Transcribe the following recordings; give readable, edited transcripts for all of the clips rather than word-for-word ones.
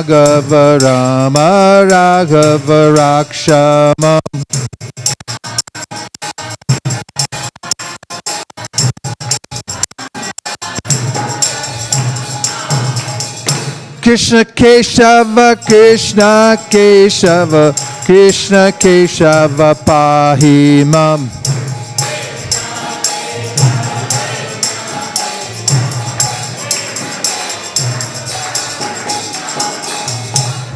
Raghava Rama Raghava Rakshamam. Krishna Keshava Krishna Keshava Krishna Keshava Pahimam.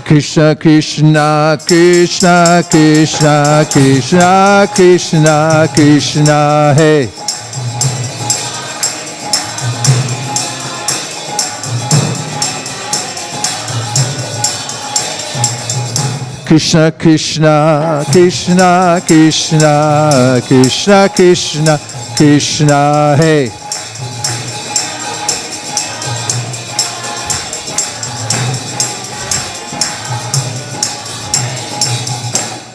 Krishna Krishna Krishna Krishna Krishna Krishna Krishna Hey. Krishna Krishna Krishna Krishna Krishna Krishna Krishna Hey.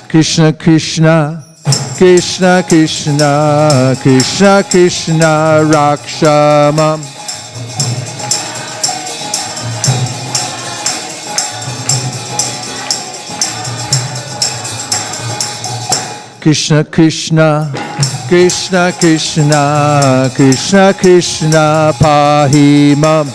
Krishna Krishna Krishna Krishna Krishna Krishna Rakshamam. Krishna Krishna Krishna Krishna Krishna Krishna Pahimam.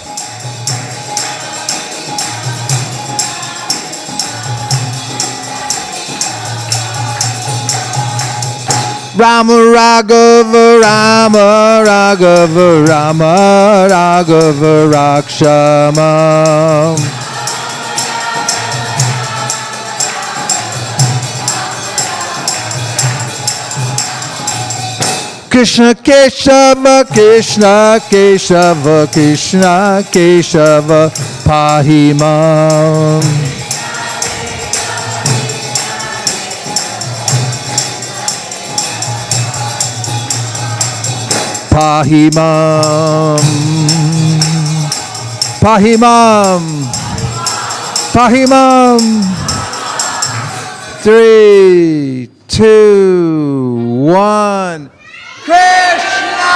Rama Raghava Rama Raghava Rama Raghava Rakshamam. Krishna Keshava Krishna Keshava Krishna Keshava Pahimam. Pahimam, Pahimam, Pahimam. 3, 2, 1. Krishna!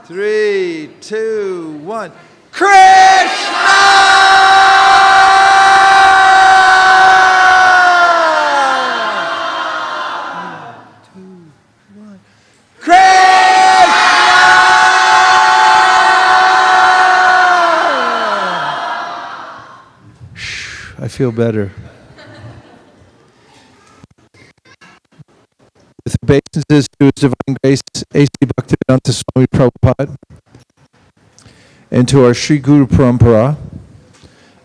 3, 2, 1. Krishna! I feel better. With obeisances to His Divine Grace, A.C. Bhaktivedanta Swami Prabhupada, and to our Shri Guru Parampara,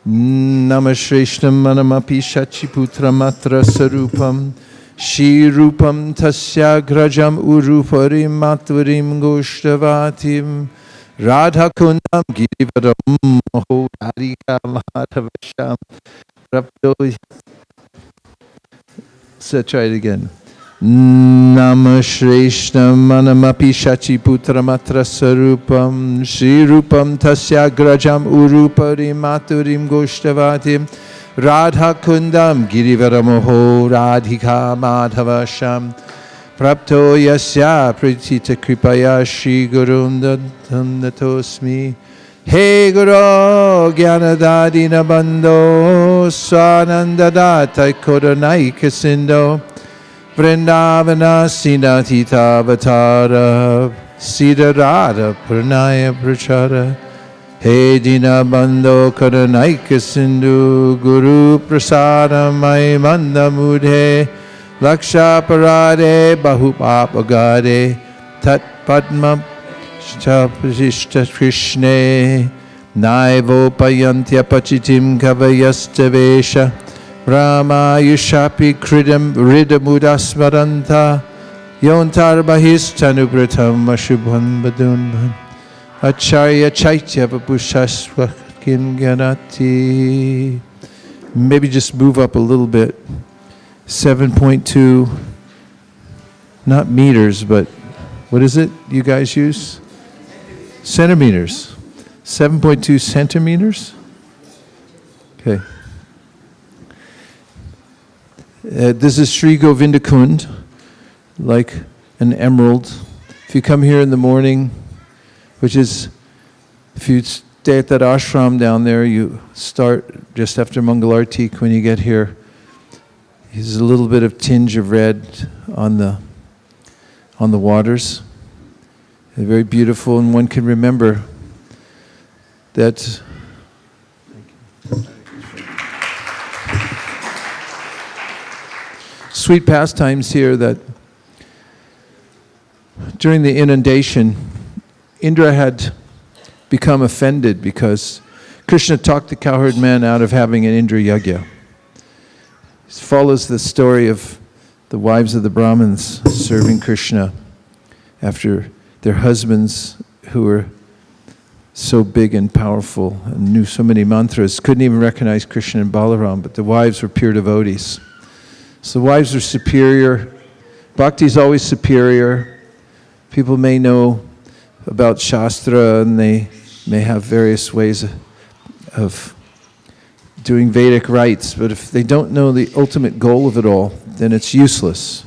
Namashreshtam Manamapi Shachiputra Matra Sarupam, Shri Rupam Tasya Grajam Uruparim Matvarim Goshtavatim, Radha Kundam Girivadam Moho Radhika Madhavasham. So try it again. Namashreshtam Manamapi Shachiputra Matra Sarupam, Shri Rupam Tasya Grajam Uruparim Maturim Goshtavatim, Radha Kundam Girivaramoho Radhika Madhavasham, Prapto Yasya Pritita Kripaya Shri Gurun Dandatosmi. He Guru Gyanadadina Bandho Swanandadata Kodanai Sindo Vrindavana Sinatita Vatara Siddharada Pranaya Prachara. He Dina Bandho Kodanai Sindhu Guru Prasada Mai Manda Mudhe Laksha Parade Bahupapagade Tat Padma Chapashishta Krishne Naivo Payantya Pachitim Kavayastavesha Brahma Yushapi Kridam Ridamudasmaranta Yontar Bahisthanubratam Ashubhan Badunban Acharya Chaitya Vapushaswakin Ganati. Maybe just move up a little bit. 7.2, not meters, but what is it you guys use? Centimeters. 7.2 centimeters? Okay. This is Shri Govind Kund, like an emerald If you come here in the morning, which is, if you stay at that ashram down there, you start just after Mangalartik when you get here. There's a little bit of tinge of red on the waters. They're very beautiful, and one can remember that sweet pastimes here, that during the inundation, Indra had become offended because Krishna talked the cowherd man out of having an Indra yagya. It follows the story of the wives of the Brahmins serving Krishna after their husbands, who were so big and powerful and knew so many mantras, couldn't even recognize Krishna and Balaram, but the wives were pure devotees. So the wives are superior. Bhakti is always superior. People may know about Shastra, and they may have various ways of doing Vedic rites, but if they don't know the ultimate goal of it all, then it's useless.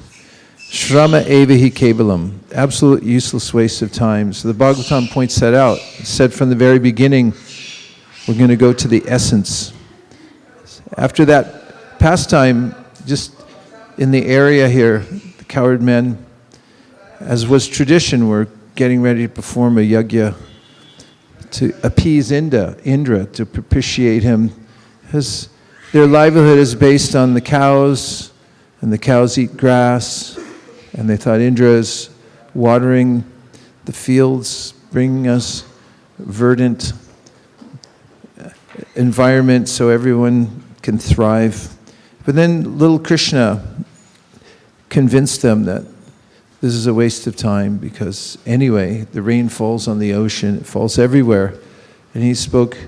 Shrama evahi kevalam, absolute useless waste of time. So the Bhagavatam points that out. It said from the very beginning, we're going to go to the essence. After that pastime, just in the area here, the cowherd men, as was tradition, were getting ready to perform a yajna to appease Indra, to propitiate him. Because their livelihood is based on the cows, and the cows eat grass, and they thought Indra is watering the fields, bringing us verdant environment so everyone can thrive. But then little Krishna convinced them that this is a waste of time, because anyway, the rain falls on the ocean, it falls everywhere. And he spoke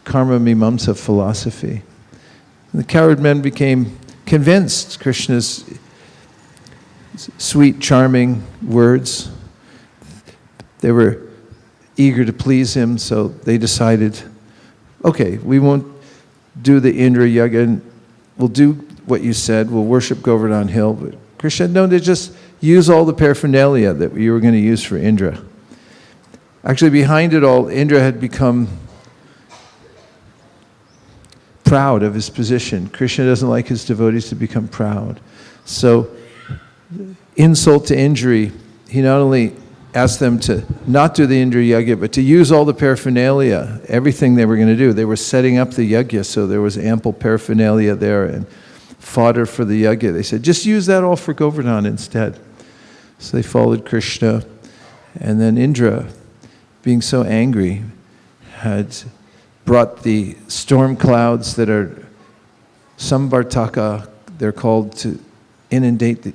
karma mimamsa philosophy. And the cowherd men became convinced Krishna's sweet, charming words. They were eager to please him, so they decided, okay, we won't do the Indra Yagya, we'll do what you said, we'll worship Govardhan Hill. But Krishna, no, they just use all the paraphernalia that you were going to use for Indra. Actually, behind it all, Indra had become proud of his position. Krishna doesn't like his devotees to become proud. So, insult to injury, he not only asked them to not do the Indra Yagya, but to use all the paraphernalia, everything they were going to do. They were setting up the Yagya, so there was ample paraphernalia there and fodder for the Yagya. They said, just use that all for Govardhan instead. So they followed Krishna. And then Indra, being so angry, had brought the storm clouds that are Samvartaka, they're called, to inundate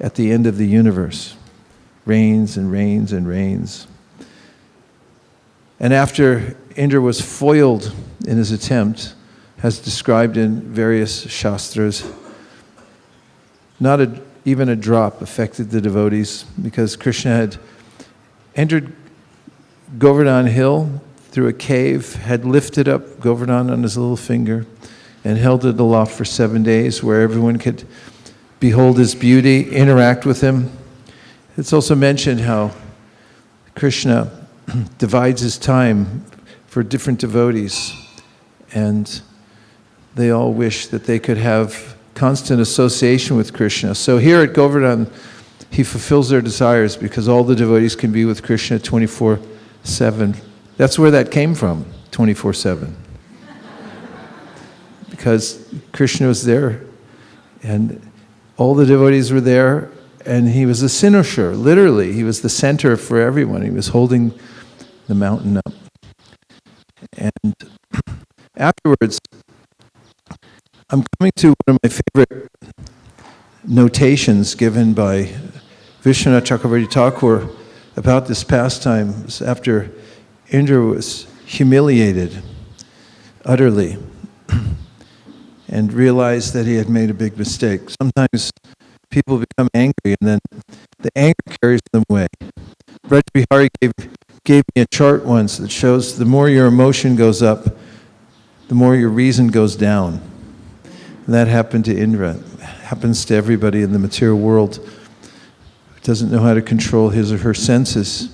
at the end of the universe. Rains and rains and rains. And after Indra was foiled in his attempt, as described in various shastras, not even a drop affected the devotees, because Krishna had entered Govardhan Hill through a cave, had lifted up Govardhan on his little finger, and held it aloft for 7 days, where everyone could behold his beauty, interact with him. It's also mentioned how Krishna divides his time for different devotees, and they all wish that they could have constant association with Krishna. So here at Govardhan, he fulfills their desires because all the devotees can be with Krishna 24/7. That's where that came from, 24/7. Because Krishna was there, and all the devotees were there, and he was the cynosure, literally. He was the center for everyone. He was holding the mountain up. And afterwards, I'm coming to one of my favorite notations given by Vishwanath Chakravarti Thakur about this pastime. It was after Indra was humiliated utterly and realized that he had made a big mistake. Sometimes people become angry, and then the anger carries them away. Braj Bihari gave me a chart once that shows the more your emotion goes up, the more your reason goes down. And that happened to Indra. It happens to everybody in the material world. doesn't know how to control his or her senses.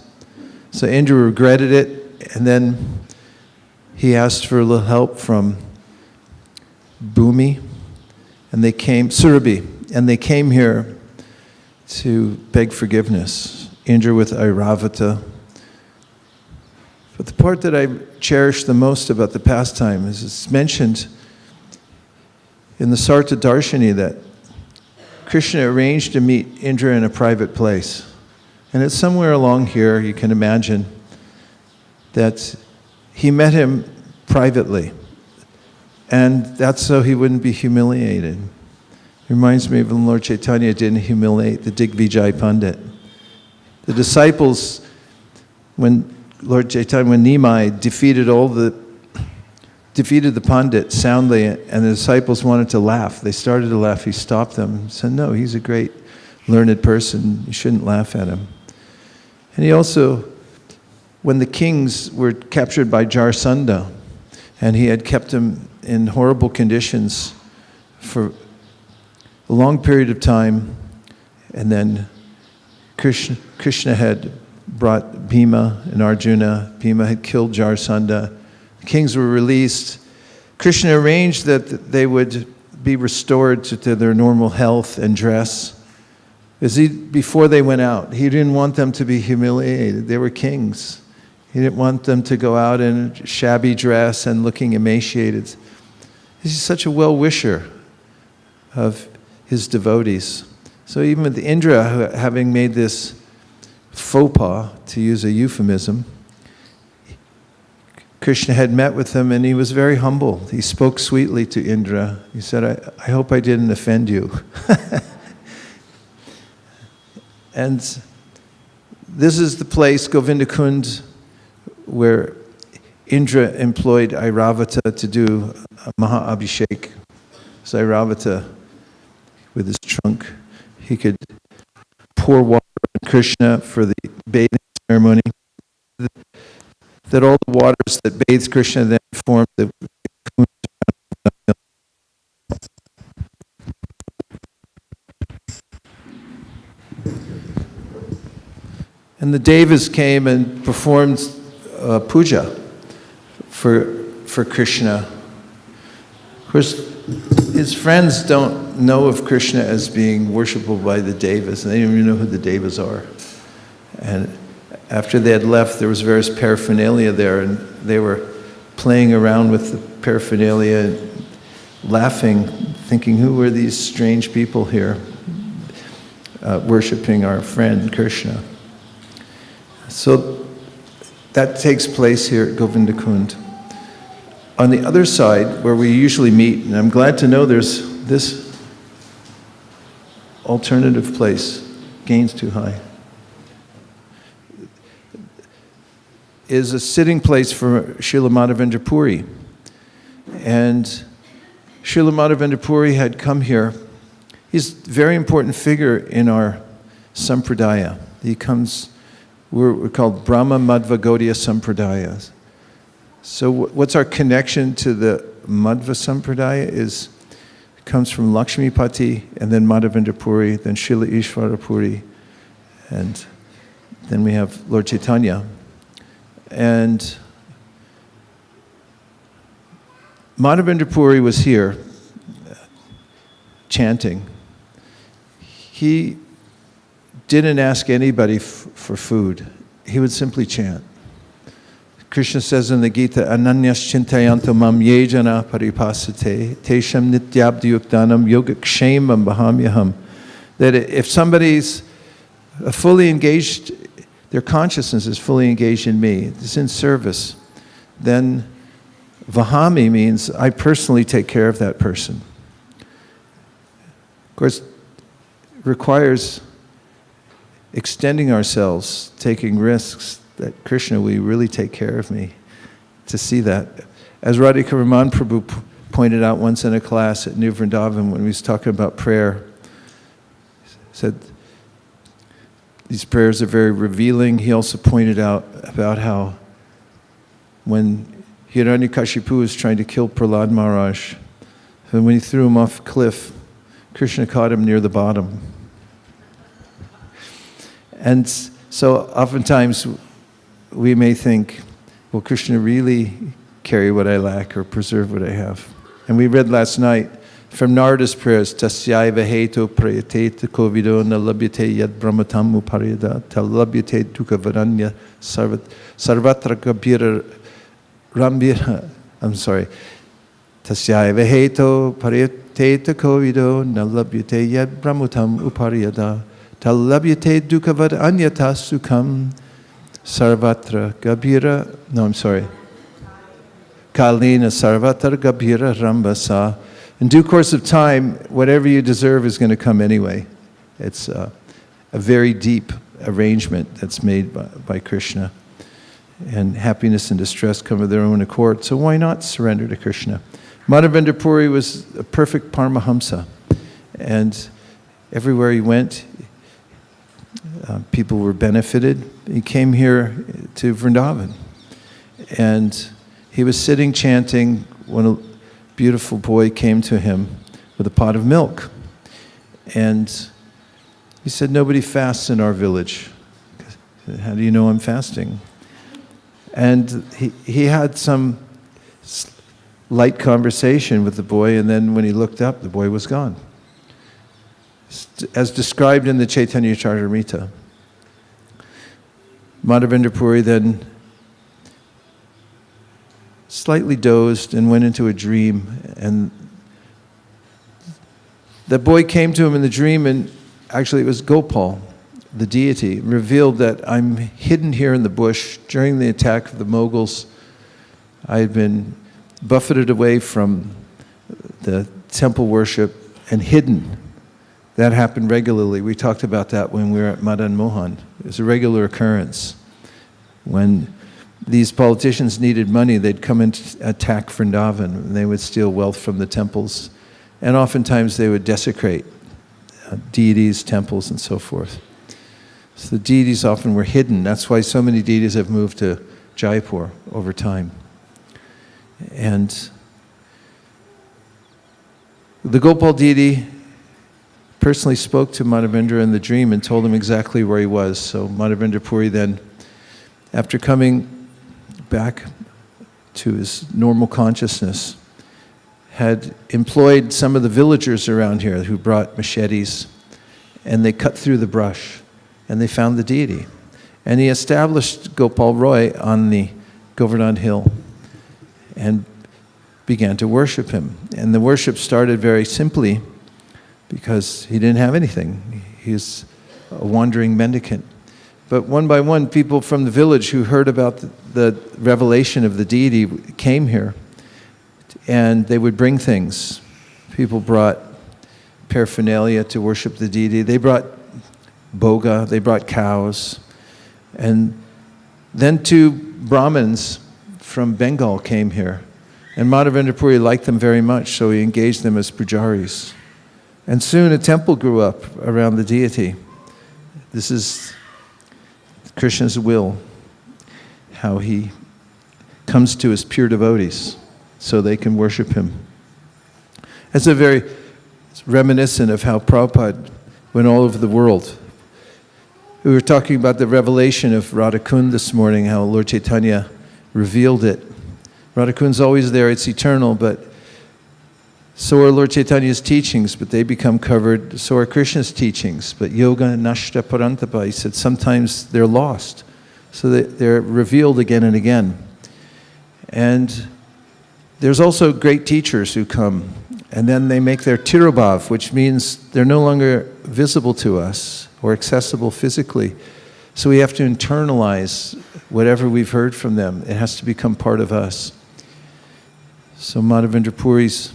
So Indra regretted it, and then he asked for a little help from Bhumi, and they came, Surabhi, and they came here to beg forgiveness. Indra with Airavata. But the part that I cherish the most about the pastime is it's mentioned in the Sarta Darshini that Krishna arranged to meet Indra in a private place. And it's somewhere along here, you can imagine, that he met him privately. And that's so he wouldn't be humiliated. It reminds me of when Lord Chaitanya didn't humiliate the Digvijay Pandit. The disciples, when Lord Chaitanya, when Nimai defeated the Pandit soundly, and the disciples wanted to laugh. They started to laugh. He stopped them and said, no, he's a great learned person. You shouldn't laugh at him. And he also, when the kings were captured by Jarsandha, and he had kept them in horrible conditions for a long period of time, and then Krishna had brought Bhima and Arjuna. Bhima had killed Jarsandha. The kings were released. Krishna arranged that they would be restored to their normal health and dress. Before they went out, he didn't want them to be humiliated. They were kings. He didn't want them to go out in shabby dress and looking emaciated. He's such a well-wisher of his devotees. So even with Indra having made this faux pas, to use a euphemism, Krishna had met with him and he was very humble. He spoke sweetly to Indra. He said, I hope I didn't offend you. And this is the place, Govinda Kund, where Indra employed Airavata to do a Maha Abhishek. So Airavata, with his trunk, he could pour water on Krishna for the bathing ceremony. That all the waters that bathed Krishna then formed the Kund. And the Devas came and performed puja for Krishna. Of course, his friends don't know of Krishna as being worshipable by the Devas, and they don't even know who the Devas are. And after they had left, there was various paraphernalia there, and they were playing around with the paraphernalia, laughing, thinking, who are these strange people here worshiping our friend Krishna? So that takes place here at Govinda Kund. On the other side, where we usually meet, and I'm glad to know there's this alternative place, gain's too high, is a sitting place for Srila Madhavendra Puri. And Srila Madhavendra Puri had come here. He's a very important figure in our sampradaya. He comes, we're called Brahma Madhva Gaudiya Sampradaya. So what's our connection to the Madhva Sampradaya is, it comes from Lakshmipati, and then Madhavendra Puri, then Srila Ishvara Puri, and then we have Lord Chaitanya. And Madhavendra Puri was here chanting. He didn't ask anybody for food. He would simply chant. Krishna says in the Gita, Ananyas chintayanto mam yejana paripasate tesham nityabdi yuktanam yogakshemam bahamyaham. That if somebody's fully engaged, their consciousness is fully engaged in me, it's in service, then vahami means I personally take care of that person. Of course, it requires extending ourselves, taking risks, that Krishna, will you really take care of me? To see that. As Radhika Raman Prabhu pointed out once in a class at New Vrindavan when he was talking about prayer, he said, these prayers are very revealing. He also pointed out about how when Hiranyakashipu was trying to kill Prahlad Maharaj, and when he threw him off a cliff, Krishna caught him near the bottom. And so oftentimes we may think, will Krishna really carry what I lack or preserve what I have? And we read last night from Narada's prayers, Tasyaiva heto prayate kovido na labhyate yad brahmatam upariyada tal labhyate dukkha varanya sarvatra gabhira rambira. I'm sorry. Tasyaiva heto prayate kovido na labhyate yad brahmatam upariyada tal labhyate dukkha varanyata sukham sarvatra gabhira. No, I'm sorry. Kalina sarvatra gabhira rambasa. In due course of time, whatever you deserve is going to come anyway. It's a very deep arrangement that's made by Krishna. And happiness and distress come of their own accord. So why not surrender to Krishna? Madhavendra Puri was a perfect Paramahamsa. And everywhere he went, people were benefited. He came here to Vrindavan. And he was sitting chanting when a beautiful boy came to him with a pot of milk. And he said, nobody fasts in our village. How do you know I'm fasting? And he had some light conversation with the boy, and then when he looked up, the boy was gone. As described in the Chaitanya Charitamrita. Madhavendra Puri then slightly dozed and went into a dream, and the boy came to him in the dream, and actually it was Gopal, the deity, revealed that I'm hidden here in the bush. During the attack of the Mughals, I had been buffeted away from the temple worship and hidden. That happened regularly. We talked about that when we were at Madan Mohan. It was a regular occurrence. When these politicians needed money, they'd come and attack Vrindavan, and they would steal wealth from the temples. And oftentimes they would desecrate deities, temples, and so forth. So the deities often were hidden. That's why so many deities have moved to Jaipur over time. And the Gopal deity personally spoke to Madhavendra in the dream and told him exactly where he was. So Madhavendra Puri then, after coming back to his normal consciousness, had employed some of the villagers around here who brought machetes, and they cut through the brush, and they found the deity. And he established Gopal Roy on the Govardhan Hill and began to worship him. And the worship started very simply because he didn't have anything. He was a wandering mendicant. But one by one, people from the village who heard about the revelation of the deity came here, and they would bring things. People brought paraphernalia to worship the deity. They brought boga, they brought cows. And then 2 Brahmins from Bengal came here. And Madhavendra Puri liked them very much, so he engaged them as pujaris. And soon a temple grew up around the deity. This is Krishna's will, how he comes to his pure devotees so they can worship him. It's reminiscent of how Prabhupada went all over the world. We were talking about the revelation of Radha Kund this morning, how Lord Chaitanya revealed it. Radha Kund's always there, it's eternal, but so are Lord Chaitanya's teachings, but they become covered. So are Krishna's teachings, but yoga nashta parantapa, he said sometimes they're lost. So they're revealed again and again. And there's also great teachers who come, and then they make their tirubhav, which means they're no longer visible to us or accessible physically. So we have to internalize whatever we've heard from them. It has to become part of us. So Madhavendra Puri's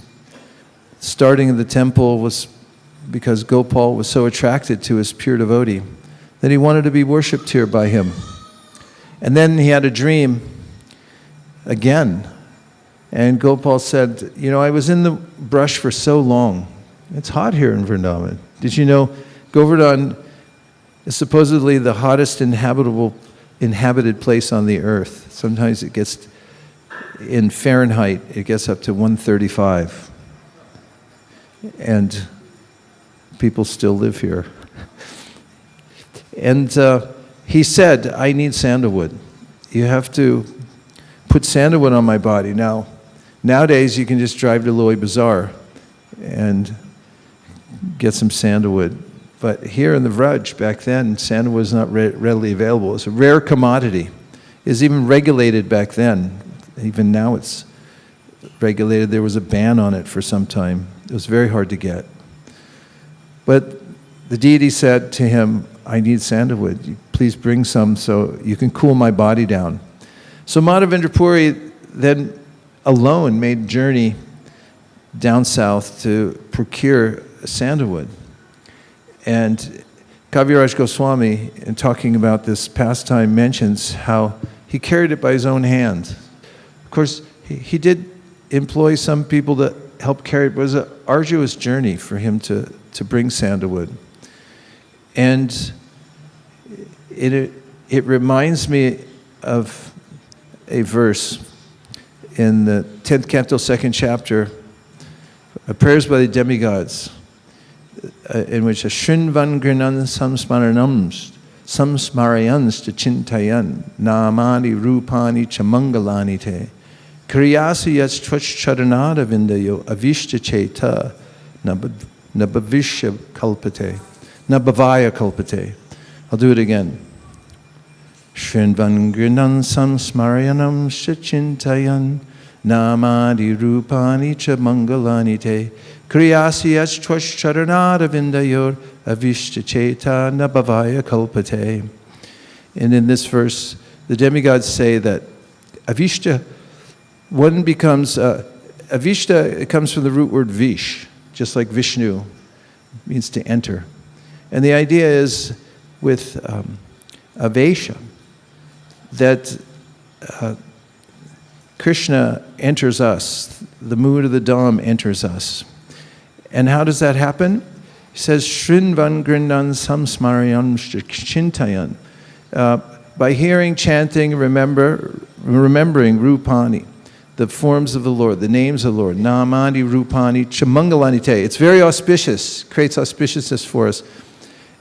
starting in the temple was because Gopal was so attracted to his pure devotee that he wanted to be worshipped here by him. And then he had a dream again. And Gopal said, you know, I was in the brush for so long. It's hot here in Vrindavan. Did you know Govardhan is supposedly the hottest inhabited place on the earth? Sometimes it gets, in Fahrenheit, it gets up to 135. And people still live here. And he said, I need sandalwood. You have to put sandalwood on my body. Now, nowadays you can just drive to Loy Bazaar and get some sandalwood. But here in the Vraj, back then, sandalwood was not readily available. It's a rare commodity. It was even regulated back then. Even now it's regulated. There was a ban on it for some time. It was very hard to get. But the deity said to him, I need sandalwood. Please bring some so you can cool my body down. So Madhavendra Puri then alone made a journey down south to procure sandalwood. And Kaviraj Goswami, in talking about this pastime, mentions how he carried it by his own hand. Of course, he did employ some people to help carry it, but it was an arduous journey for him to bring sandalwood. And it reminds me of a verse in the 10th canto, 2nd chapter, prayers by the demigods, in which a Shrinvan Grinan Samsmarayans to Chintayan Namani Rupani Chamangalani Te Kriyasi Yats Twachcharanada Vindayo Avishta Cheta Nabhavishya Kalpate Nabhavaya Kalpate. I'll do it again. Shrinvan Grinan Samsmarayanam Shachintayan Namadi Rupani Chamangalani Te Kriyasiyas Twashcharanada Vindayor Avishta Cheta Nabhavaya Kalpate. And in this verse, the demigods say that Avishta, one becomes, Avishta, it comes from the root word Vish, just like Vishnu, means to enter. And the idea is with Avesha, that Krishna enters us, the mood of the Dham enters us. And how does that happen? He says, Shrinvan Grindan Samsmarayam Chintayan. By hearing, chanting, remembering Rupani, the forms of the Lord, the names of the Lord, Namani Rupani Chamangalani Te. It's very auspicious, creates auspiciousness for us.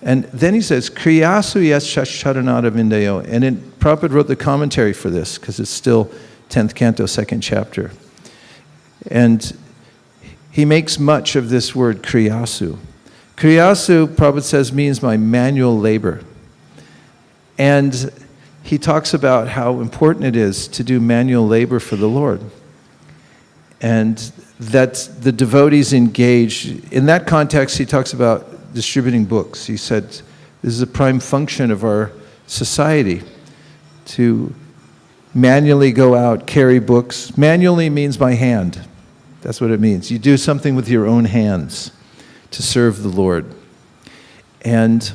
And then he says, Kriyasu Yas Charanada Vindayo. And Prabhupada wrote the commentary for this, because it's still 10th canto, 2nd chapter. And he makes much of this word Kriyasu. Kriyasu, Prabhupada says, means my manual labor. And he talks about how important it is to do manual labor for the Lord. And that the devotees engage. In that context, he talks about distributing books. He said, this is a prime function of our society, to manually go out, carry books. Manually means by hand. That's what it means. You do something with your own hands to serve the Lord. And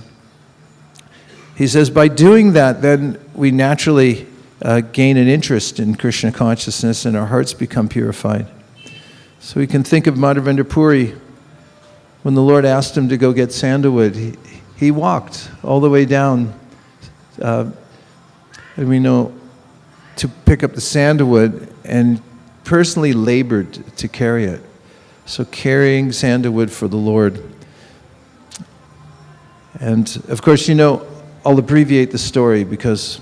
he says, by doing that, then we naturally gain an interest in Krishna consciousness and our hearts become purified. So we can think of Madhavendra Puri. When the Lord asked him to go get sandalwood, he walked all the way down, and we know, to pick up the sandalwood, and personally labored to carry it. So carrying sandalwood for the Lord. And of course, you know, I'll abbreviate the story because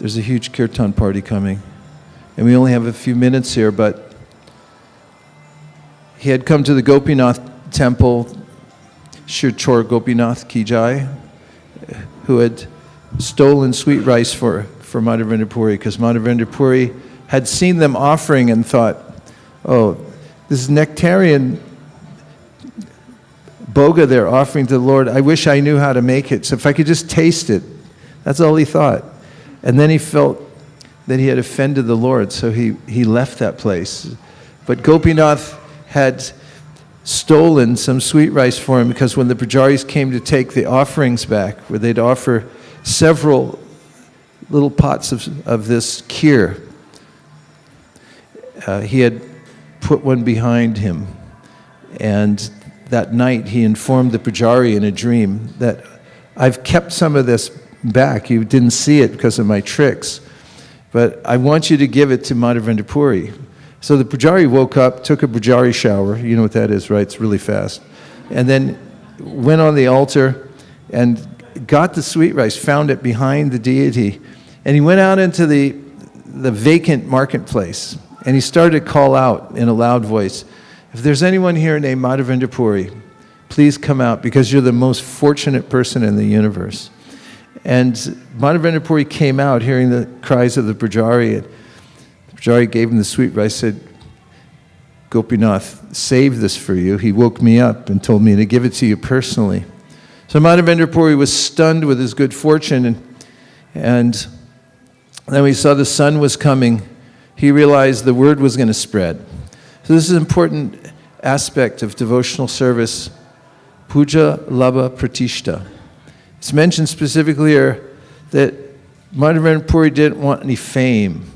there's a huge kirtan party coming. And we only have a few minutes here, but he had come to the Gopinath temple, Shri Gopinath Ki Jai, who had stolen sweet rice for Madhavendra Puri, because Madhavendra Puri had seen them offering and thought, oh, this nectarian boga they're offering to the Lord, I wish I knew how to make it. So if I could just taste it. That's all he thought. And then he felt that he had offended the Lord, so he left that place. But Gopinath had stolen some sweet rice for him, because when the pujaris came to take the offerings back, where they'd offer several little pots of this kheer, he had put one behind him. And that night he informed the pujari in a dream that I've kept some of this back. You didn't see it because of my tricks, but I want you to give it to Madhavendra Puri. So the pujari woke up, took a pujari shower. You know what that is, right? It's really fast. And then went on the altar and got the sweet rice, found it behind the deity, and he went out into the vacant marketplace, and he started to call out in a loud voice, if there's anyone here named Madhavendra Puri, please come out, because you're the most fortunate person in the universe. And Madhavendra Puri came out hearing the cries of the Brajari, and the Brajari gave him the sweet rice, said, Gopinath saved this for you. He woke me up and told me to give it to you personally. So Madhavendra Puri was stunned with his good fortune, and then when he saw the sun was coming, he realized the word was going to spread. So this is an important aspect of devotional service, puja, labha, pratishta. It's mentioned specifically here that Madhavendra Puri didn't want any fame.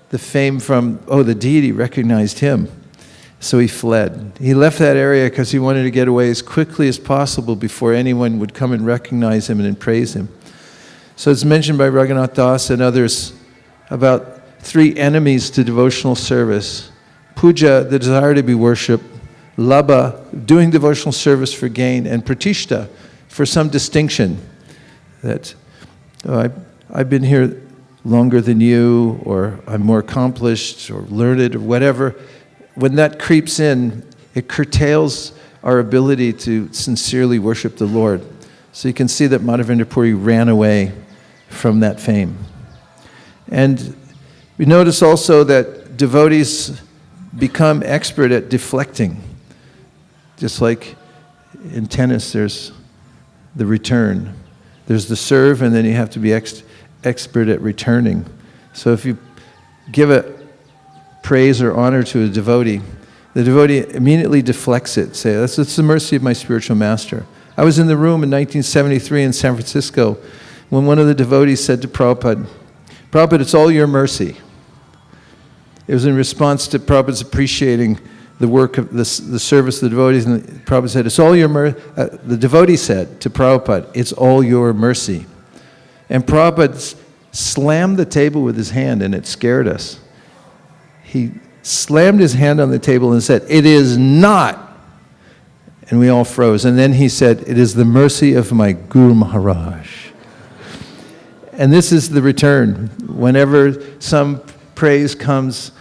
The fame from, the deity recognized him. So he fled. He left that area because he wanted to get away as quickly as possible before anyone would come and recognize him and praise him. So it's mentioned by Raghunath Das and others about 3 enemies to devotional service. Puja, the desire to be worshipped. Labha, doing devotional service for gain. And pratishta, for some distinction. That, I've been here longer than you, or I'm more accomplished, or learned, or whatever. When that creeps in, it curtails our ability to sincerely worship the Lord. So you can see that Madhavendra Puri ran away from that fame. And we notice also that devotees become expert at deflecting. Just like in tennis, there's the return. There's the serve, and then you have to be expert at returning. So if you give a praise or honor to a devotee, the devotee immediately deflects it. Say, that's the mercy of my spiritual master. I was in the room in 1973 in San Francisco when one of the devotees said to Prabhupada, Prabhupada, it's all your mercy. It was in response to Prabhupada's appreciating the work of the service of the devotees, and Prabhupada said, it's all your mercy. The devotee said to Prabhupada, it's all your mercy. And Prabhupada slammed the table with his hand, and it scared us. He slammed his hand on the table and said, it is not. And we all froze. And then he said, it is the mercy of my Guru Maharaj. And this is the return. Whenever some praise comes,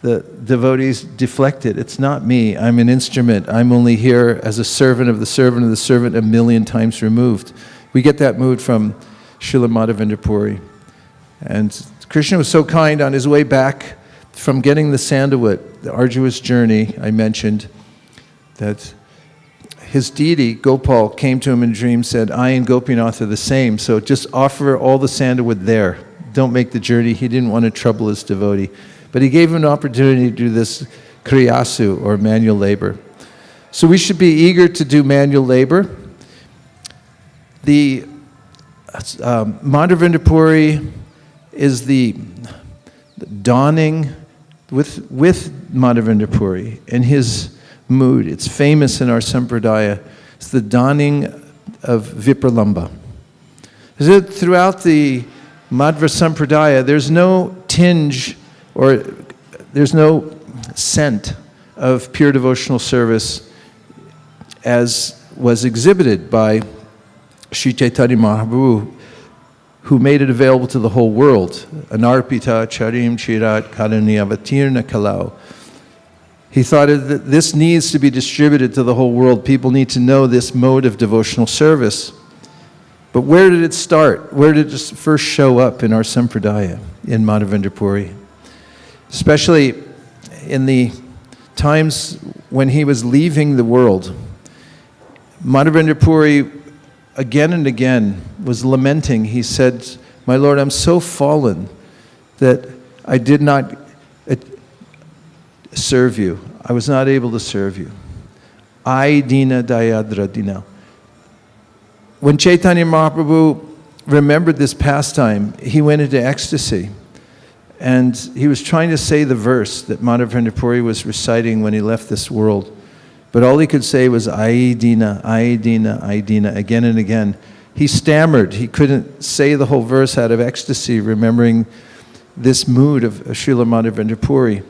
the devotees deflect it. It's not me. I'm an instrument. I'm only here as a servant of the servant of the servant, 1,000,000 times removed. We get that mood from Srila Madhavendra Puri. And Krishna was so kind on his way back from getting the sandalwood, the arduous journey I mentioned, that his deity, Gopal, came to him in a dream, said, I and Gopinath are the same, so just offer all the sandalwood there. Don't make the journey. He didn't want to trouble his devotee. But he gave him an opportunity to do this kriyasu, or manual labor. So we should be eager to do manual labor. The Madhavendra Puri is the dawning with Madhavendra Puri and his mood. It's famous in our sampradaya. It's the dawning of Vipralamba. Throughout the Madhva sampradaya, there's no tinge or there's no scent of pure devotional service as was exhibited by Sri Chaitanya Mahaprabhu, who made it available to the whole world. Anarpita charim chirat karuniyavatirna kalau. He thought that this needs to be distributed to the whole world. People need to know this mode of devotional service. But where did it start? Where did it first show up in our sampradaya, in Madhavendra Puri? Especially in the times when he was leaving the world. Madhavendra Puri again and again was lamenting. He said, my Lord, I'm so fallen that I did not serve you. I was not able to serve you. I dina dayadra dina. When Chaitanya Mahaprabhu remembered this pastime, he went into ecstasy. And he was trying to say the verse that Madhavendra Puri was reciting when he left this world. But all he could say was, I dina, again and again. He stammered. He couldn't say the whole verse out of ecstasy, remembering this mood of Srila Madhavendra Puri.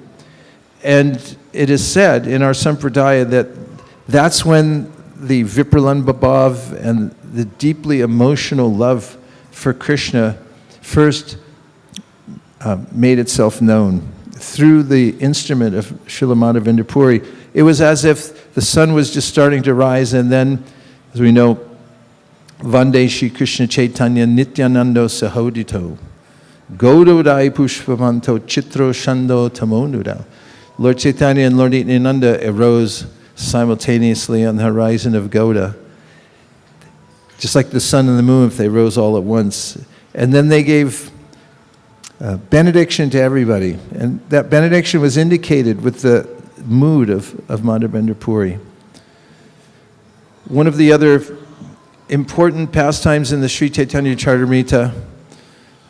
And it is said in our sampradaya that that's when the Vipralamba Bhav and the deeply emotional love for Krishna first made itself known through the instrument of Srila Madhavendra Puri. It was as if the sun was just starting to rise, and then, as we know, Vande Shri Krishna Chaitanya Nityanando Sahodito Gaudodai Pushpavanto Chitro Shando Tamonuda. Lord Chaitanya and Lord Nityananda arose simultaneously on the horizon of Gauda, just like the sun and the moon if they rose all at once. And then they gave benediction to everybody. And that benediction was indicated with the mood of Madhavendra Puri. One of the other important pastimes in the Sri Chaitanya Charitamrita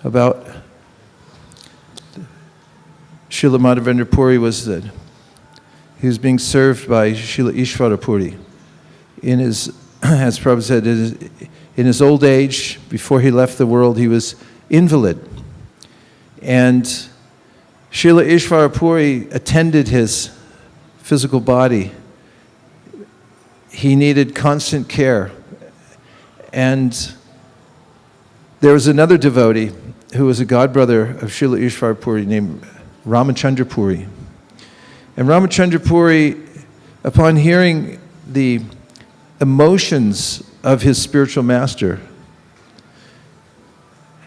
about Srila Madhavendra Puri was that he was being served by Srila Ishvara Puri. In his, as Prabhupada said, in his old age, before he left the world, he was invalid. And Srila Ishvara Puri attended his physical body. He needed constant care. And there was another devotee who was a godbrother of Srila Ishvara Puri named Ramachandra Puri. And Ramachandra Puri, upon hearing the emotions of his spiritual master,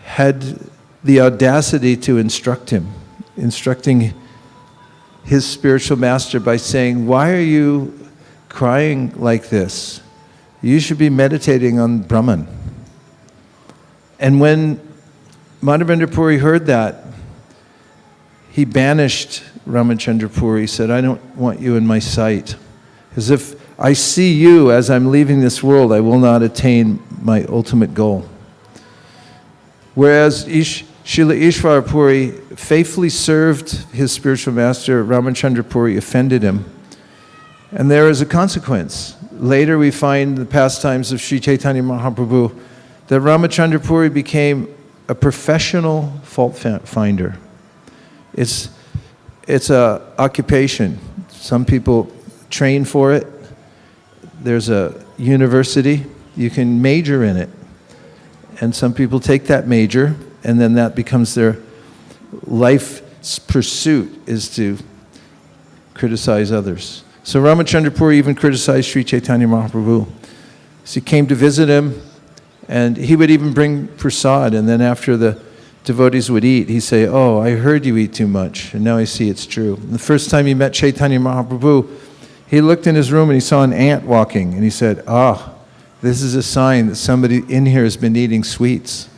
had the audacity to instruct him, instructing his spiritual master by saying, "Why are you crying like this? You should be meditating on Brahman." And when Madhavendra Puri heard that, he banished Ramachandra Puri. He said, "I don't want you in my sight. As if I see you as I'm leaving this world, I will not attain my ultimate goal." Whereas Srila Ishvara Puri faithfully served his spiritual master, Ramachandra Puri offended him. And there is a consequence. Later we find the pastimes of Sri Chaitanya Mahaprabhu that Ramachandra Puri became a professional fault finder. It's an occupation. Some people train for it. There's a university. You can major in it. And some people take that major, and then that becomes their life's pursuit, is to criticize others. So Ramachandra Puri even criticized Sri Chaitanya Mahaprabhu. So he came to visit him, and he would even bring prasad, and then after the devotees would eat, he'd say, "Oh, I heard you eat too much, and now I see it's true." And the first time he met Chaitanya Mahaprabhu, he looked in his room and he saw an ant walking, and he said, "This is a sign that somebody in here has been eating sweets.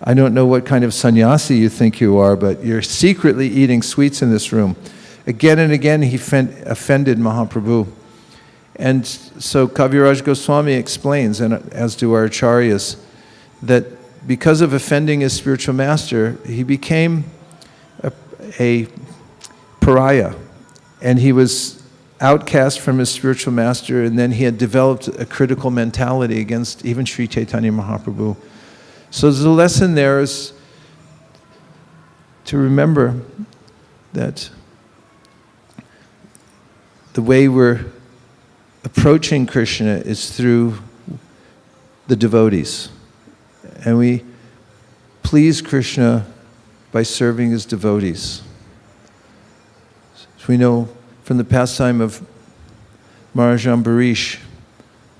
I don't know what kind of sannyasi you think you are, but you're secretly eating sweets in this room." Again and again he offended Mahaprabhu. And so Kaviraj Goswami explains, and as do our acharyas, that because of offending his spiritual master, he became a pariah, and he was outcast from his spiritual master, and then he had developed a critical mentality against even Sri Chaitanya Mahaprabhu. So the lesson there is to remember that the way we're approaching Krishna is through the devotees. And we please Krishna by serving his devotees. So we know from the pastime of Maharaj Ambarish,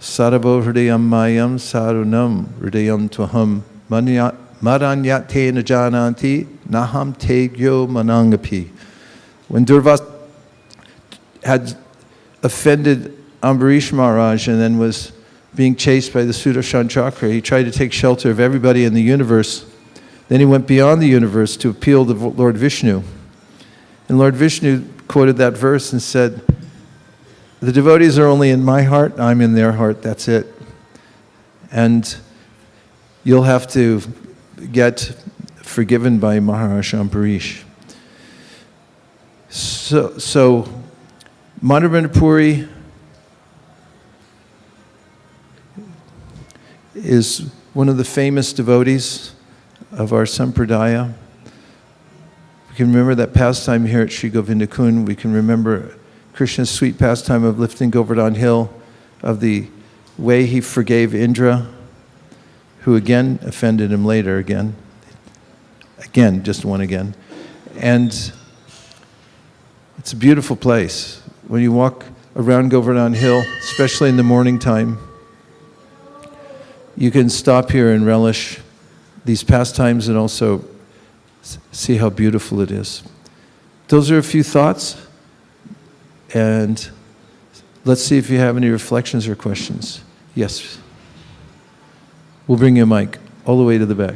Saravo Hridayam Mayam Sarunam Hridayam Tvaham Maranyate Najananti Naham Tegyo Manangapi. When Durvas had offended Ambarish Maharaj and then was being chased by the Sudarshan Chakra, he tried to take shelter of everybody in the universe. Then he went beyond the universe to appeal to Lord Vishnu. And Lord Vishnu quoted that verse and said, "The devotees are only in my heart, I'm in their heart, that's it. And you'll have to get forgiven by Maharaj Ambarish." So Madhavendra Puri is one of the famous devotees of our sampradaya. We can remember that pastime here at Shri Govinda Kund. We can remember Krishna's sweet pastime of lifting Govardhan Hill, of the way he forgave Indra, who again offended him later again, just one again. And it's a beautiful place. When you walk around Govardhan Hill, especially in the morning time, you can stop here and relish these pastimes and also see how beautiful it is. Those are a few thoughts, and let's see if you have any reflections or questions. Yes. We'll bring you a mic all the way to the back.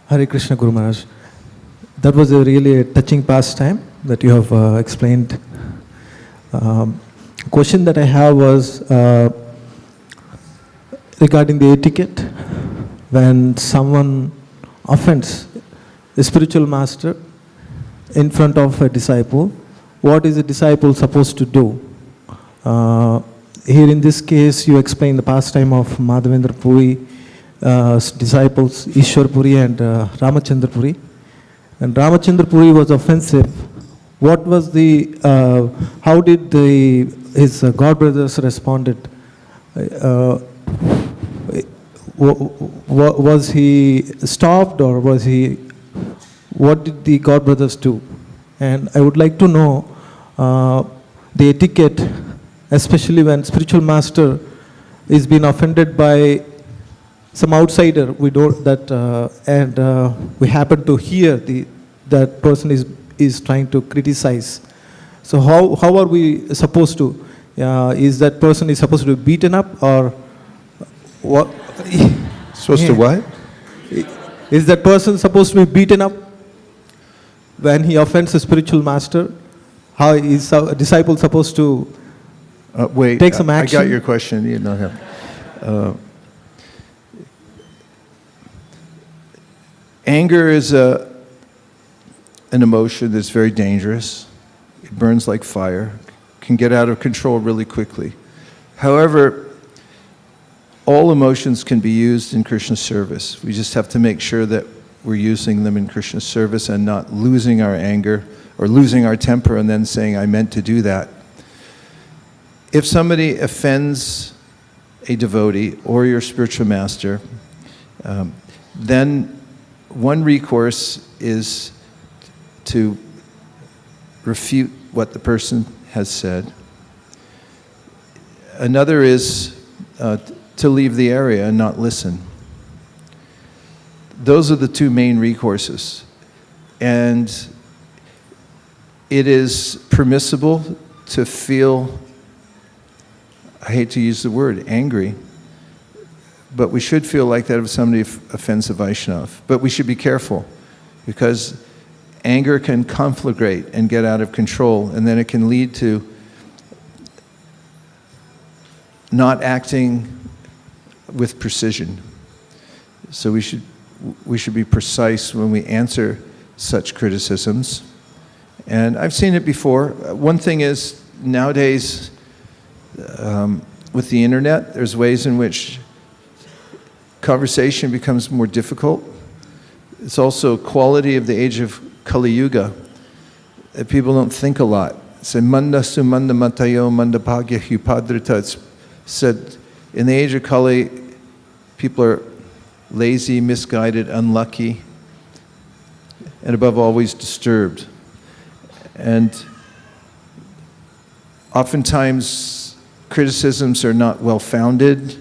Hare Krishna Guru Maharaj. That was really a touching pastime that you have explained. Question that I have was regarding the etiquette. When someone offends a spiritual master in front of a disciple, what is a disciple supposed to do? Here in this case, you explain the pastime of Madhavendra Puri, disciples Ishwar Puri and Ramachandra Puri. And Ramachandra Puri was offensive. What was the, how did his god brothers responded? Was he stopped, or was he, what did the god brothers do? And I would like to know the etiquette, especially when spiritual master is being offended by some outsider, we don't we happen to hear that person is trying to criticize. So how are we supposed to? Is that person is supposed to be beaten up, or what? Supposed to what? Is that person supposed to be beaten up when he offends a spiritual master? How is a disciple supposed to take some action? I got your question. You don't have. Anger is an emotion that's very dangerous. It burns like fire, can get out of control really quickly. However, all emotions can be used in Krishna's service. We just have to make sure that we're using them in Krishna's service and not losing our anger or losing our temper and then saying, I meant to do that. If somebody offends a devotee or your spiritual master, then one recourse is to refute what the person has said. Another is to leave the area and not listen. Those are the two main recourses. And it is permissible to feel, I hate to use the word, angry, but we should feel like that if somebody offends a Vaishnav. But we should be careful, because anger can conflagrate and get out of control, and then it can lead to not acting with precision. So we should be precise when we answer such criticisms. And I've seen it before. One thing is, nowadays, with the internet, there's ways in which conversation becomes more difficult. It's also quality of the age of Kali Yuga. People don't think a lot. Say manda sumanda matayo manda bhagya hupadrita. It's said in the age of Kali, people are lazy, misguided, unlucky, and above all, always disturbed. And oftentimes criticisms are not well founded,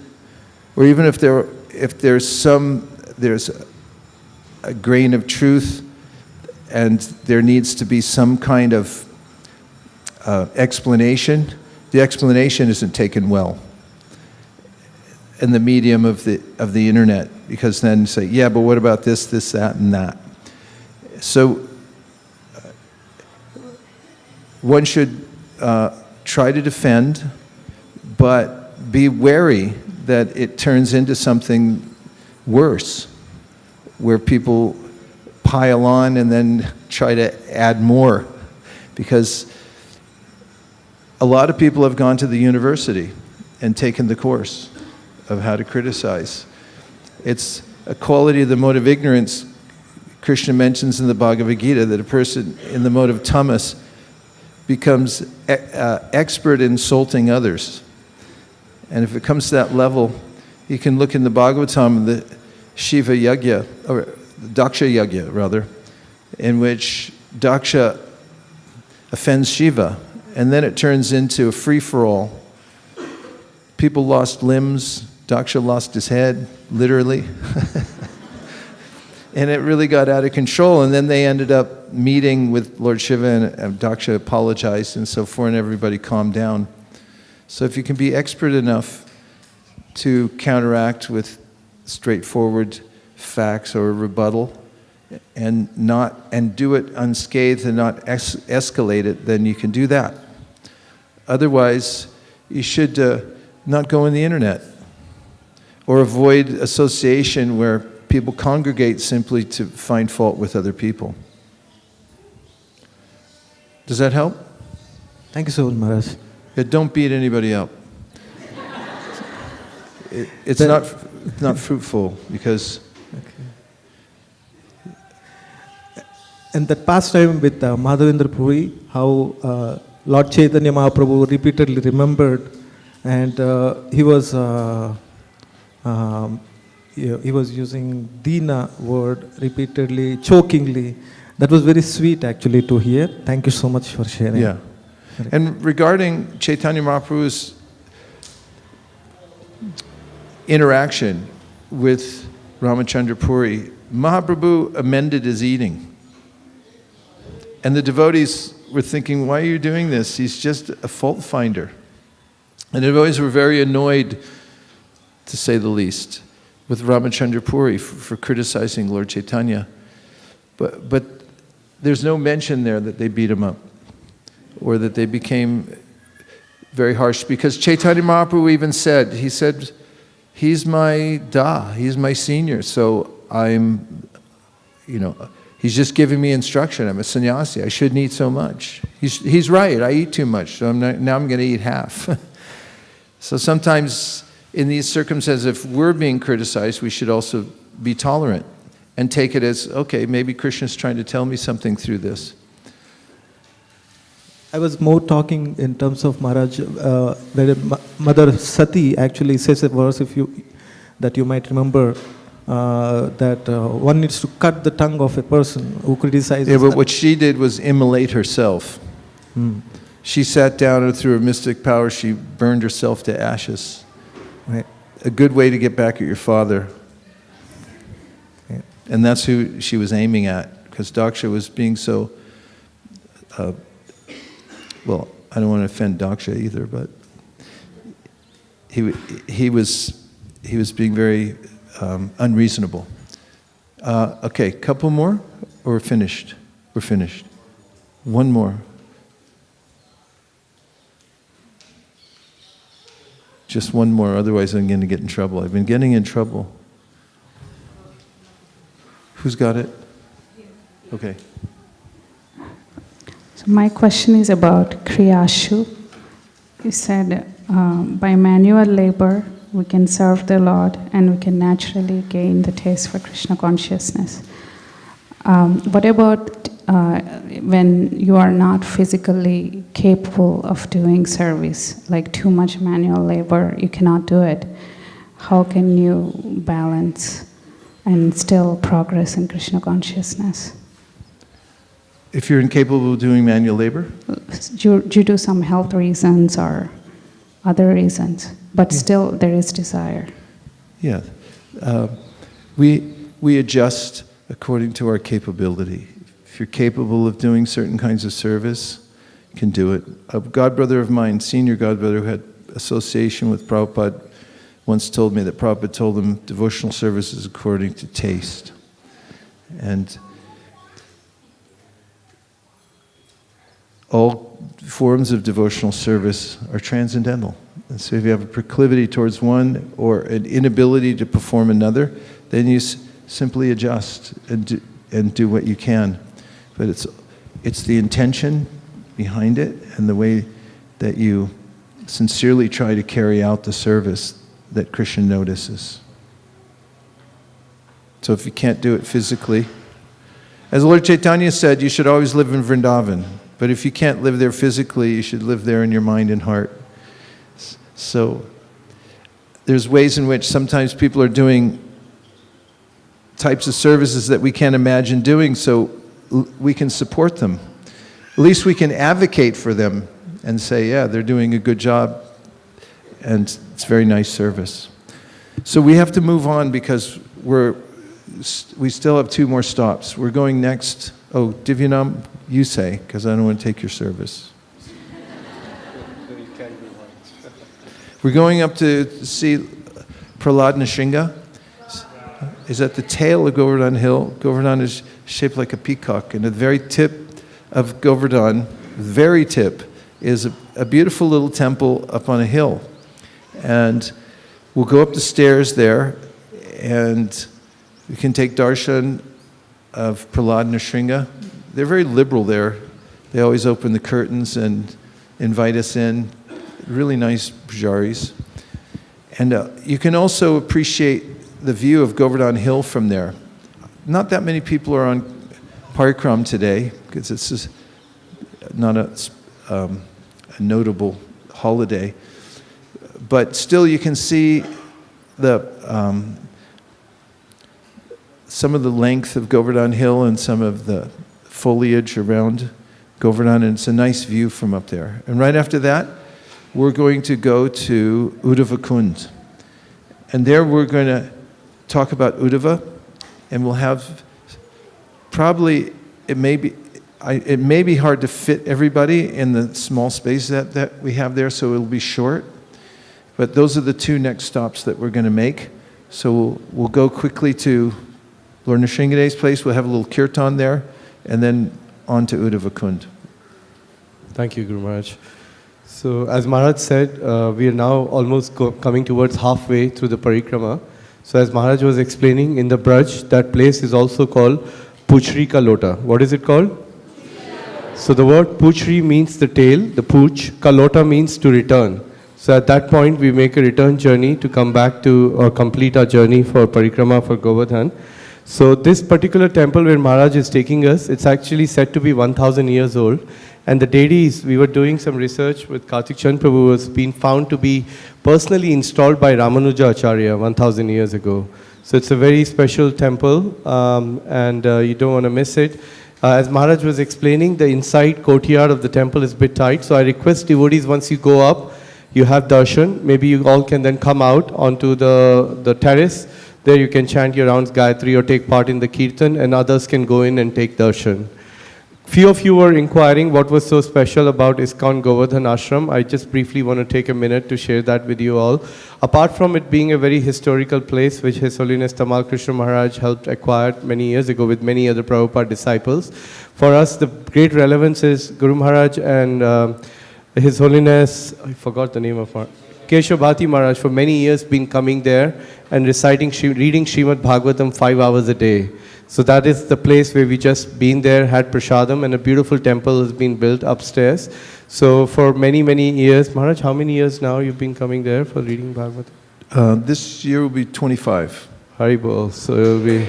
or even if there's a grain of truth and there needs to be some kind of explanation, the explanation isn't taken well in the medium of the internet, because then say, yeah, but what about this, that, and that? So one should try to defend, but be wary that it turns into something worse, where people pile on and then try to add more. Because a lot of people have gone to the university and taken the course of how to criticize. It's a quality of the mode of ignorance. Krishna mentions in the Bhagavad Gita that a person in the mode of tamas becomes expert in insulting others. And if it comes to that level, you can look in the Bhagavatam, the Shiva Yagya, or Daksha Yagya rather, in which Daksha offends Shiva, and then it turns into a free-for-all. People lost limbs, Daksha lost his head, literally. And it really got out of control, and then they ended up meeting with Lord Shiva, and Daksha apologized and so forth, and everybody calmed down. So if you can be expert enough to counteract with straightforward facts or rebuttal, and do it unscathed and not escalate it, then you can do that. Otherwise, you should not go on the internet or avoid association where people congregate simply to find fault with other people. Does that help? Thank you so much, Maharaj. Yeah, don't beat anybody up. It's not fruitful because. Okay. And that pastime with Madhavendra Puri, how Lord Chaitanya Mahaprabhu repeatedly remembered, and he was using Dina word repeatedly, chokingly. That was very sweet actually to hear. Thank you so much for sharing. Yeah. And regarding Chaitanya Mahaprabhu's interaction with Ramachandra Puri, Mahaprabhu amended his eating. And the devotees were thinking, why are you doing this? He's just a fault finder. And the devotees were very annoyed, to say the least, with Ramachandra Puri for criticizing Lord Chaitanya. But there's no mention there that they beat him up or that they became very harsh, because Chaitanya Mahaprabhu even said, he's my da, he's my senior, so he's just giving me instruction. I'm a sannyasi, I shouldn't eat so much. He's right, I eat too much, so now I'm going to eat half. So sometimes in these circumstances, if we're being criticized, we should also be tolerant and take it as, okay, maybe Krishna's trying to tell me something through this. I was more talking in terms of Maharaj, where Mother Sati actually says a verse that you might remember, that one needs to cut the tongue of a person who criticizes. Yeah, but what she did was immolate herself. She sat down and through her mystic power, she burned herself to ashes. Right. A good way to get back at your father. Yeah. And that's who she was aiming at, because Daksha was being so, well, I don't want to offend Daksha either, but he was being very unreasonable. Okay, couple more, or we're finished? We're finished. One more. Just one more, otherwise I'm going to get in trouble. I've been getting in trouble. Who's got it? Okay. So my question is about Kriyashu. You said by manual labor we can serve the Lord and we can naturally gain the taste for Krishna consciousness. What about when you are not physically capable of doing service, like too much manual labor, you cannot do it? How can you balance and still progress in Krishna consciousness? If you're incapable of doing manual labor? Due to some health reasons or other reasons, but still there is desire. Yeah. We adjust according to our capability. If you're capable of doing certain kinds of service, you can do it. A godbrother of mine, senior godbrother who had association with Prabhupada, once told me that Prabhupada told him devotional service is according to taste. And all forms of devotional service are transcendental. And so if you have a proclivity towards one or an inability to perform another, then you simply adjust and do what you can. But it's the intention behind it and the way that you sincerely try to carry out the service that Krishna notices. So if you can't do it physically, as Lord Chaitanya said, you should always live in Vrindavan. But if you can't live there physically, you should live there in your mind and heart. So there's ways in which sometimes people are doing types of services that we can't imagine doing, so we can support them. At least we can advocate for them and say, yeah, they're doing a good job, and it's very nice service. So we have to move on because we still have 2 more stops. We're going next. Oh, Divyanam, you say, because I don't want to take your service. We're going up to see Prahlad Nrsimha. Is at the tail of Govardhan Hill. Govardhan is shaped like a peacock, and at the very tip of Govardhan, very tip, is a beautiful little temple up on a hill. And we'll go up the stairs there, and we can take darshan of Prahlad Nrsimha. They're very liberal there. They always open the curtains and invite us in. Really nice pujaris. And you can also appreciate the view of Govardhan Hill from there. Not that many people are on parikram today, because it's just not a notable holiday. But still you can see some of the length of Govardhan Hill and some of the foliage around Govardhan, and it's a nice view from up there. And right after that, we're going to go to Uddhava Kund. And there we're going to talk about Uddhava, and we'll have probably, it may be hard to fit everybody in the small space that we have there, so it'll be short. But those are the 2 next stops that we're going to make. So we'll go quickly to Lord Nrsimhadeva's place. We'll have a little kirtan there, and then on to Uddhava Kund. Thank you, Guru Maharaj. So as Maharaj said, we are now almost coming towards halfway through the parikrama. So as Maharaj was explaining, in the Braj, that place is also called Puchri Ka Lota. What is it called? So the word Puchri means the tail, the Puch. Ka Lota means to return. So at that point, we make a return journey to come back to or complete our journey for parikrama for Govardhan. So this particular temple where Maharaj is taking us, it's actually said to be 1,000 years old. And the deities, we were doing some research with Karthik Chand Prabhu, was been found to be personally installed by Ramanuja Acharya 1,000 years ago. So it's a very special temple, and you don't want to miss it. As Maharaj was explaining, the inside courtyard of the temple is a bit tight. So I request devotees, once you go up, you have darshan. Maybe you all can then come out onto the terrace. There you can chant your rounds Gayatri or take part in the kirtan, and others can go in and take darshan. Few of you were inquiring what was so special about ISKCON Govardhan Ashram. I just briefly want to take a minute to share that with you all. Apart from it being a very historical place, which His Holiness Tamal Krishna Maharaj helped acquire many years ago with many other Prabhupada disciples, for us the great relevance is Guru Maharaj and His Holiness, I forgot the name of our, Keshav Bhati Maharaj, for many years been coming there and reading Srimad Bhagavatam 5 hours a day. So that is the place where we just been there, had prasadam, and a beautiful temple has been built upstairs. So for many, many years, Maharaj, how many years now you've been coming there for reading Bhagavatam? This year will be 25. Haribol, so it will be...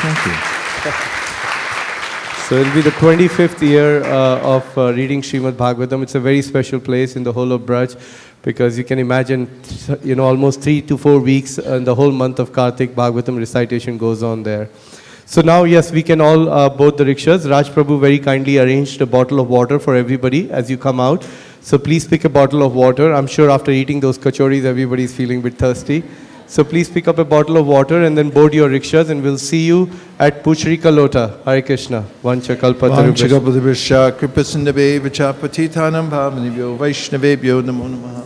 Thank you. So it will be the 25th year of reading Srimad Bhagavatam. It's a very special place in the whole of Braj, because you can imagine, almost 3 to 4 weeks and the whole month of Kartik Bhagavatam recitation goes on there. So now, yes, we can all board the rickshaws. Raj Prabhu very kindly arranged a bottle of water for everybody as you come out. So please pick a bottle of water. I'm sure after eating those kachoris, everybody's feeling a bit thirsty. So please pick up a bottle of water and then board your rickshaws, and we'll see you at Puchri Ka Lota. Hare Krishna. Vancha kalpatarubhasya. Kripasindabe vichapatitanam bhavanibhyo vaishnavebhyo namo namaha.